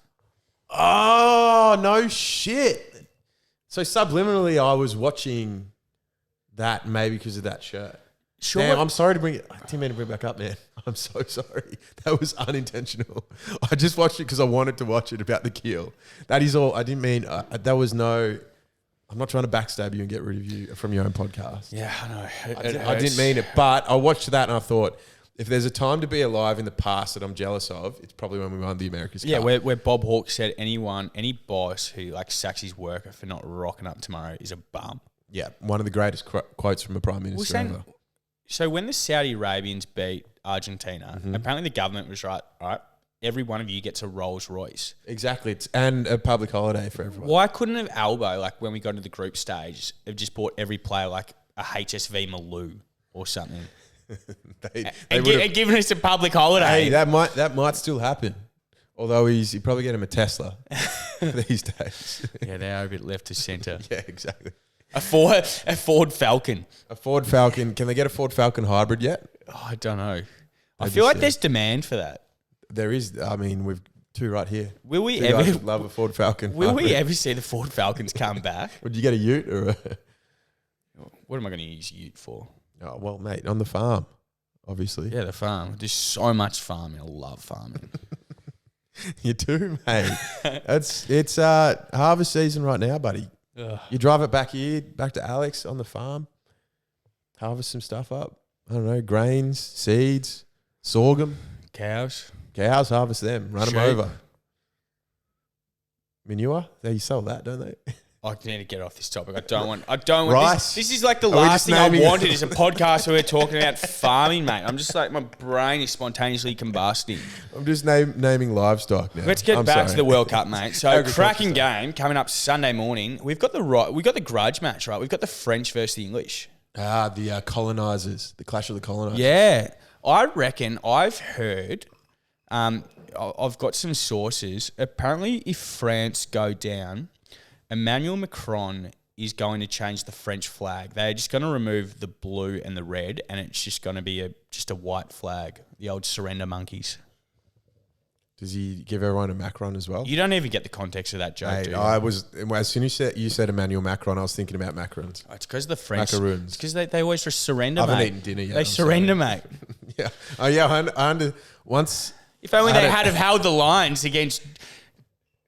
Oh, no shit. So subliminally, I was watching that maybe because of that shirt.
Sure.
Damn, I'm sorry to bring it. I didn't mean to bring it back up, man. I'm so sorry. That was unintentional. I just watched it because I wanted to watch it about the keel. That is all. I didn't mean, that was no, I'm not trying to backstab you and get rid of you from your own podcast.
Yeah, I know.
I didn't mean it, but I watched that and I thought, if there's a time to be alive in the past that I'm jealous of, it's probably when we won the America's Cup.
Yeah, where Bob Hawke said any boss who like sacks his worker for not rocking up tomorrow is a bum.
Yeah, one of the greatest quotes from a prime minister ever.
So when the Saudi Arabians beat Argentina, apparently the government was right, every one of you gets a Rolls Royce.
Exactly. And a public holiday for everyone.
Why couldn't have Albo, like when we got into the group stage, have just bought every player like a HSV Malou or something? and given us a public holiday.
Hey, that might still happen. Although he probably get him a Tesla these days.
Yeah, they are a bit left to centre.
Yeah, exactly.
A Ford Falcon.
A Ford Falcon. Can they get a Ford Falcon hybrid yet?
Oh, I don't know. I feel like there's demand for that.
There is. I mean, we've two right here.
Will we ever
love a Ford Falcon?
Will we ever see the Ford Falcons come back?
Would you get a ute or a...
What am I going to use a ute for?
Oh, well, mate, on the farm, obviously.
Yeah, the farm. There's so much farming. I love farming.
You do, mate. It's harvest season right now, buddy. Ugh. You drive it back here, back to Alex on the farm, harvest some stuff up. I don't know, grains, seeds, sorghum.
Cows,
harvest them, run them over. Manure, they sell that, don't they?
I need to get off this topic. I don't want
rice.
This is like the last thing I wanted is a podcast where we're talking about farming, mate. I'm just like, my brain is spontaneously combusting.
I'm just naming livestock now.
Let's get back to the World Cup, mate. So cracking game coming up Sunday morning. We've got the grudge match, right? We've got the French versus the English.
The colonisers, the clash of the colonisers.
Yeah. I reckon I've heard, I've got some sources. Apparently, if France go down, Emmanuel Macron is going to change the French flag. They're just going to remove the blue and the red, and it's just going to be just a white flag. The old surrender monkeys.
Does he give everyone a Macron as well?
You don't even get the context of that joke, do you?
I was, as soon as you said Emmanuel Macron, I was thinking about macarons.
Oh, it's because the French.
Macaroons.
It's because they always just surrender, mate.
I haven't eaten dinner yet.
They surrender, mate.
Yeah. Oh, yeah. I once.
If only they had held the lines against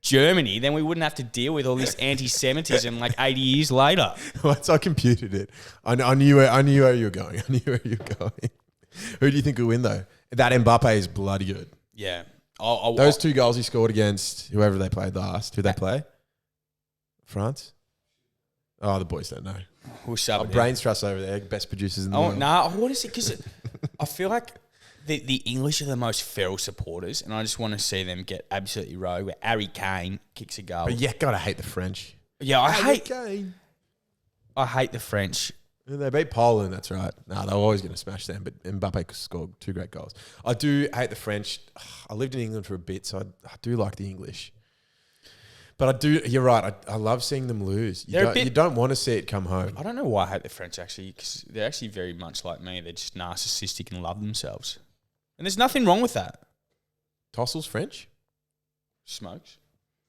Germany, then we wouldn't have to deal with all this anti-Semitism like 80 years later.
Once I computed it, I knew where you were going. Who do you think will win though? That Mbappe is bloody good.
Yeah.
Those two goals he scored against whoever they played last. Who they play? France? Oh, the boys don't know.
We'll shove it
Brains Trust over there, best producers in the world.
No, what is it? Because I feel like the English are the most feral supporters, and I just want to see them get absolutely rogue where Harry Kane kicks a goal.
But yeah, gotta hate the French.
Yeah, I hate the French.
They beat Poland, that's right. No, they're always going to smash them, but Mbappe scored 2 great goals. I do hate the French. I lived in England for a bit, so I do like the English. But I do. You're right. I love seeing them lose. You don't want to see it come home.
I don't know why I hate the French actually, because they're actually very much like me. They're just narcissistic and love themselves, and there's nothing wrong with that.
Tossel's French?
Smokes?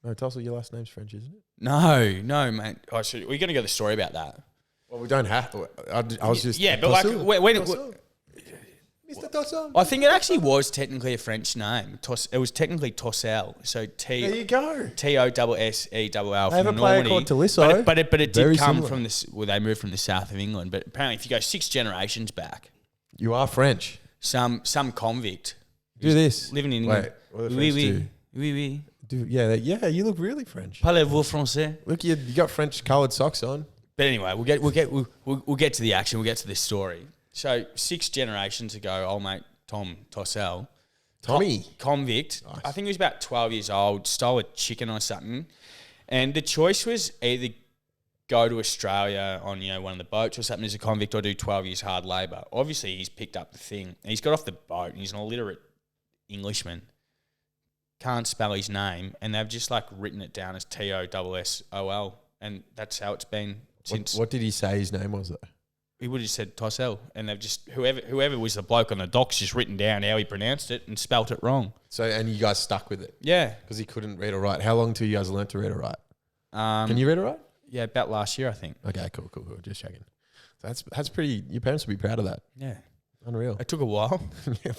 No, Tossel, your last name's French, isn't it?
No, mate. Oh, so we're going to go the story about that.
Well, we don't have to. I was just...
Yeah, but Tossel? Like... When,
Mr. Tossel.
I think it actually was technically a French name. It was technically Tossel. So
There you go.
Tossel.
They have a player called Tolisso.
But it did come from this... Well, they moved from the south of England. But apparently if you go 6 generations back...
You are French.
Some convict...
Do this.
Living in England.
Wait, what do the French do?
Oui.
Yeah, you look really French.
Parlez-vous français?
Look, you got French coloured socks on.
But anyway, we'll get to the action. We'll get to this story. So 6 generations ago, old mate Tom Tossel,
Tommy,
convict.
Nice.
I think he was about 12 years old. Stole a chicken or something, and the choice was either go to Australia on one of the boats or something as a convict, or do 12 years hard labour. Obviously, he's picked up the thing. And he's got off the boat, and he's an illiterate Englishman. Can't spell his name, and they've just like written it down as Tossol, and that's how it's been since.
What did he say his name was though?
He would have said Tossel, and they've just whoever was the bloke on the docks just written down how he pronounced it and spelt it wrong.
So and you guys stuck with it?
Yeah,
because he couldn't read or write. How long till you guys learnt to read or write?
Can
you read or write?
Yeah, about last year I think.
Okay, cool. Just checking. That's pretty. Your parents would be proud of that.
Yeah.
Unreal.
It took a while.
Yeah,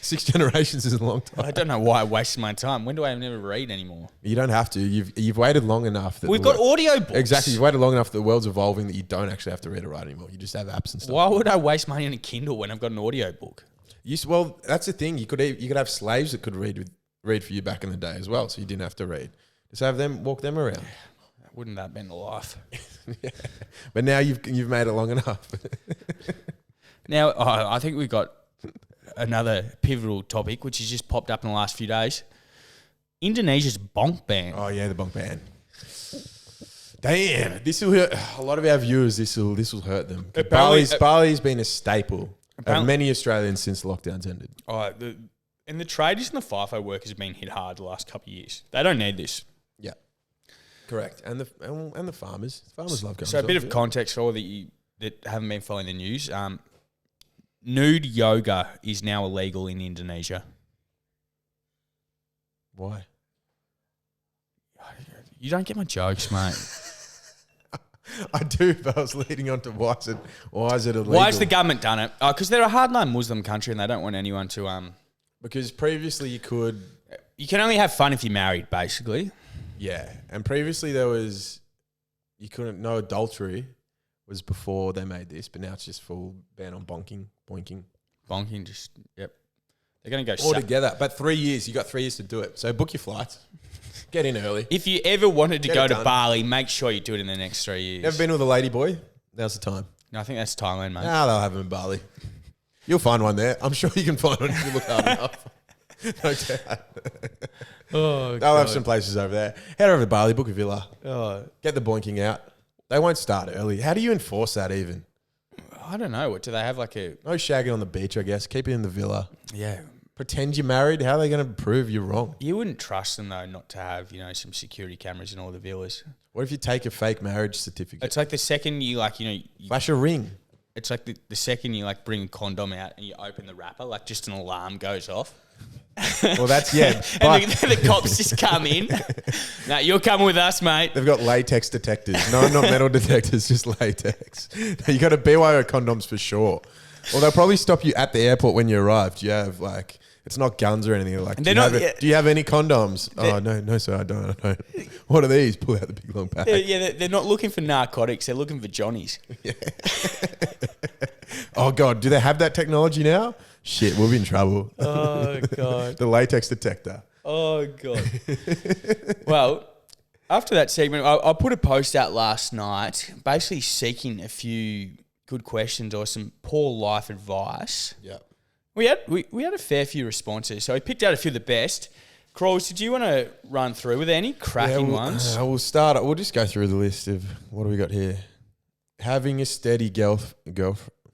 6 generations is a long time.
I don't know why I wasted my time. When do I never read anymore?
You don't have to. You've waited long enough.
We've got audio books.
Exactly. You've waited long enough that the world's evolving that you don't actually have to read or write anymore. You just have apps and stuff.
Why would I waste money on a Kindle when I've got an audio book?
Well, that's the thing. You could have slaves that could read for you back in the day as well, so you didn't have to read. Just have them walk them around.
Wouldn't that have been the life?
Yeah. But now you've made it long enough.
Now I think we've got another pivotal topic, which has just popped up in the last few days. Indonesia's bonk ban.
Oh yeah, the bonk ban. Damn, this will hurt a lot of our viewers. This will hurt them. Bali's been a staple of many Australians since lockdowns ended.
And the traders and the FIFO workers have been hit hard the last couple of years. They don't need this.
Yeah, correct. And the farmers. Farmers love going.
So a bit of context for all that haven't been following the news. Nude yoga is now illegal in Indonesia.
Why?
You don't get my jokes, mate.
I do, but I was leading on to why is it illegal?
Why has the government done it? Because they're a hardline Muslim country and they don't want anyone to...
Because previously you could...
You can only have fun if you're married, basically.
Yeah, and previously you couldn't... No adultery was before they made this, but now it's just full ban on boinking.
Bonking, just... Yep. They're going to go...
All together. But 3 years. You got 3 years to do it. So book your flights. Get in early.
If you ever wanted to go to Bali, make sure you do it in the next 3 years.
Never been with a lady boy? Now's the time.
No, I think that's Thailand, mate.
Nah, they'll have them in Bali. You'll find one there. I'm sure you can find one if you look hard enough. No doubt. They'll have some places over there. Head over to Bali, book a villa. Get the boinking out. They won't start early. How do you enforce that even?
I don't know. What do they have like a...
No shagging on the beach, I guess. Keep it in the villa.
Yeah.
Pretend you're married. How are they going to prove you're wrong?
You wouldn't trust them, though, not to have, some security cameras in all the villas.
What if you take a fake marriage certificate?
It's like the second you,
flash a ring.
It's like the second you, bring a condom out and you open the wrapper, just an alarm goes off.
Well, that's, yeah.
And the cops just come in. No, you're coming with us, mate.
They've got latex detectors. No, not metal detectors, just latex. You got to BYO condoms for sure. Or they'll probably stop you at the airport when you arrive. Do you have, it's not guns or anything. Do you have any condoms? Oh, no, sir, I don't. What are these? Pull out the big long pack.
They're not looking for narcotics. They're looking for Johnnies.
Yeah. Oh, God. Do they have that technology now? Shit, we'll be in trouble.
Oh, God.
The latex detector.
Oh, God. Well, after that segment, I put a post out last night basically seeking a few good questions or some poor life advice.
Yeah.
We had a fair few responses, so we picked out a few of the best. Crawls, did you want to run through? Were there any cracking ones?
We'll start. We'll just go through the list of what do we got here. Having a steady girlfriend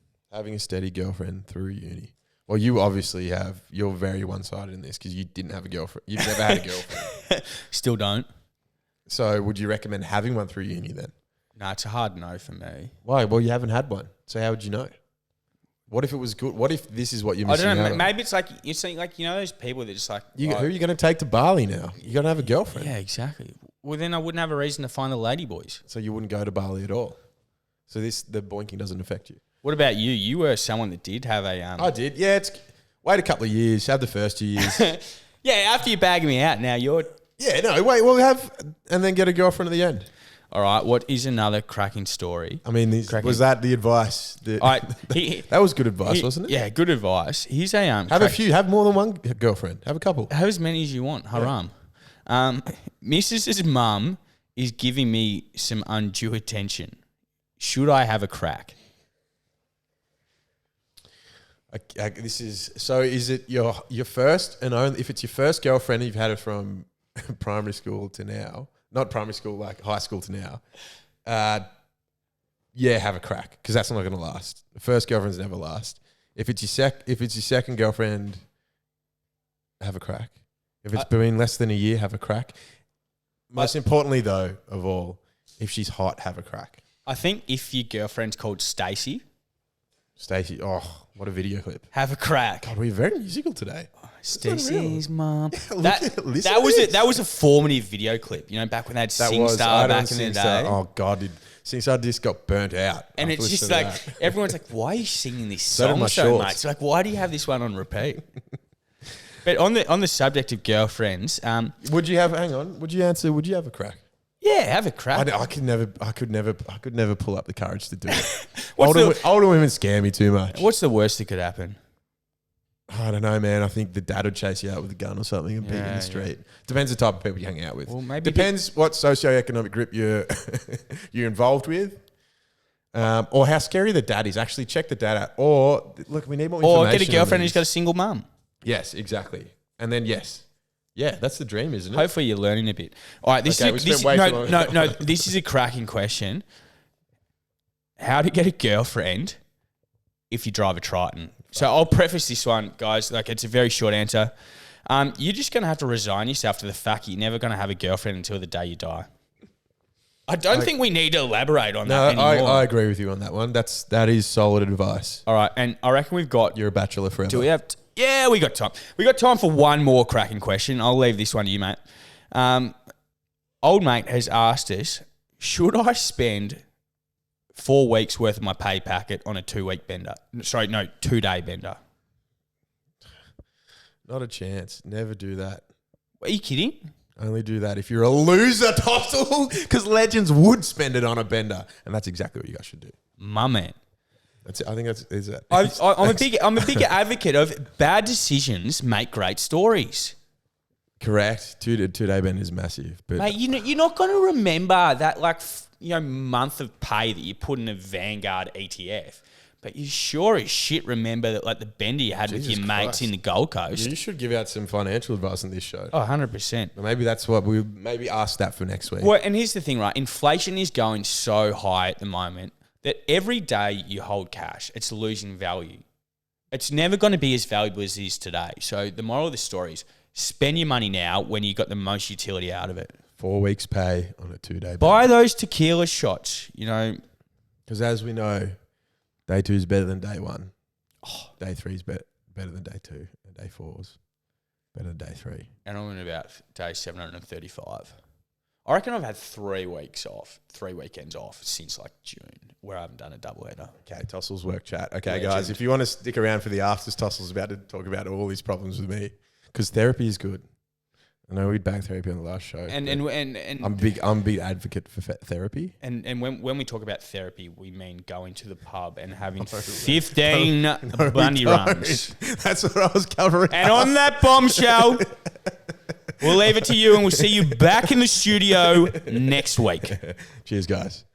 through uni. Well, you obviously have. You're very one-sided in this because you didn't have a girlfriend. You've never had a girlfriend.
Still don't.
So would you recommend having one through uni then?
No, it's a hard no for me.
Why? Well, you haven't had one. So how would you know? What if it was good? What if this is what you're
I
missing
don't know.
out on?
Maybe it's like you're saying, like, you know, those people that just like
Who are you going to take to Bali now? You're going to have a girlfriend.
Yeah, exactly. Well, then I wouldn't have a reason to find the lady boys.
So you wouldn't go to Bali at all. So the boinking doesn't affect you.
What about you? You were someone that did have a.
I did. Yeah, wait a couple of years. Have the first 2 years.
Yeah, after you bag me out, now you're.
Yeah, no, wait. Well, and then get a girlfriend at the end.
All right. What is another cracking story?
I mean, was that the advice? That was good advice, wasn't it?
Yeah, good advice. Here's a
have more than one girlfriend. Have a couple.
Have as many as you want. Haram. Mrs.'s mum is giving me some undue attention. Should I have a crack?
Is it your first and only? If it's your first girlfriend, you've had it from primary school to now. Not primary school, like high school to now. Yeah, have a crack because that's not going to last. The first girlfriends never last. If it's your second girlfriend, have a crack. If it's been less than a year, have a crack. Most importantly, though, of all, if she's hot, have a crack.
I think if your girlfriend's called Stacey,
what a video clip!
have a crack.
God, we're very musical today.
Stacey's mum.
That
was a formative video clip. You know, back when they had SingStar back in the day.
Oh God, dude. SingStar just got burnt out.
And it's just like, everyone's like, why are you singing this song so much? Like, why do you have this one on repeat? But on the subject of girlfriends,
would you have a crack?
Yeah, have a crack.
I could never pull up the courage to do it. Older women scare me too much.
What's the worst that could happen?
I don't know, man. I think the dad would chase you out with a gun or something and beat you in the street. Depends the type of people you hang out with.
Well, maybe
depends what socioeconomic group you're involved with, or how scary the dad is. Actually, check the dad out. Or look, we need more information.
Or get a girlfriend who's got a single mum.
Yes, exactly. And then yeah, that's the dream, isn't it?
Hopefully, you're learning a bit. All right, this is a cracking question. How to get a girlfriend if you drive a Triton? So I'll preface this one, guys. Like, it's a very short answer. You're just going to have to resign yourself to the fact that you're never going to have a girlfriend until the day you die. I don't think we need to elaborate on that anymore.
I agree with you on that one. That is solid advice.
All right, and I reckon we've got...
You're a bachelor forever.
Do we have... Yeah, we got time. We got time for one more cracking question. I'll leave this one to you, mate. Old mate has asked us, should I spend 4 weeks worth of my pay packet on a 2-week bender? Sorry, no, 2-day bender.
Not a chance. Never do that.
Are you kidding?
Only do that if you're a loser, Tossel, because legends would spend it on a bender, and that's exactly what you guys should do.
My man.
That's it. I think is it.
I'm a big advocate of bad decisions make great stories.
Correct. 2-day bender is massive, but
mate, you're not going to remember that month of pay that you put in a Vanguard ETF, but you sure as shit remember that the bender you had with your mates in the Gold Coast.
You should give out some financial advice on this show.
Oh, 100%.
Maybe that's what we ask that for next week.
Well, and here's the thing, right? Inflation is going so high at the moment that every day you hold cash, it's losing value. It's never going to be as valuable as it is today. So the moral of the story is spend your money now when you got the most utility out of it.
4 weeks pay on a 2-day.
Buy those tequila shots,
because as we know, day 2 is better than day 1. Day 3 is better than day 2, and day 4 is better than day 3.
And I'm in about day 735. I reckon I've had 3 weekends off since June, where I haven't done a double header.
Okay, Tossel's work chat. Okay, guys, if you want to stick around for the afters, Tossel's about to talk about all these problems with me, because therapy is good. I know we'd bag therapy on the last show. And
I'm
a big advocate for therapy.
And when we talk about therapy, we mean going to the pub and having 15 Bundy runs.
That's what I was covering.
And on that bombshell, we'll leave it to you, and we'll see you back in the studio next week.
Cheers, guys.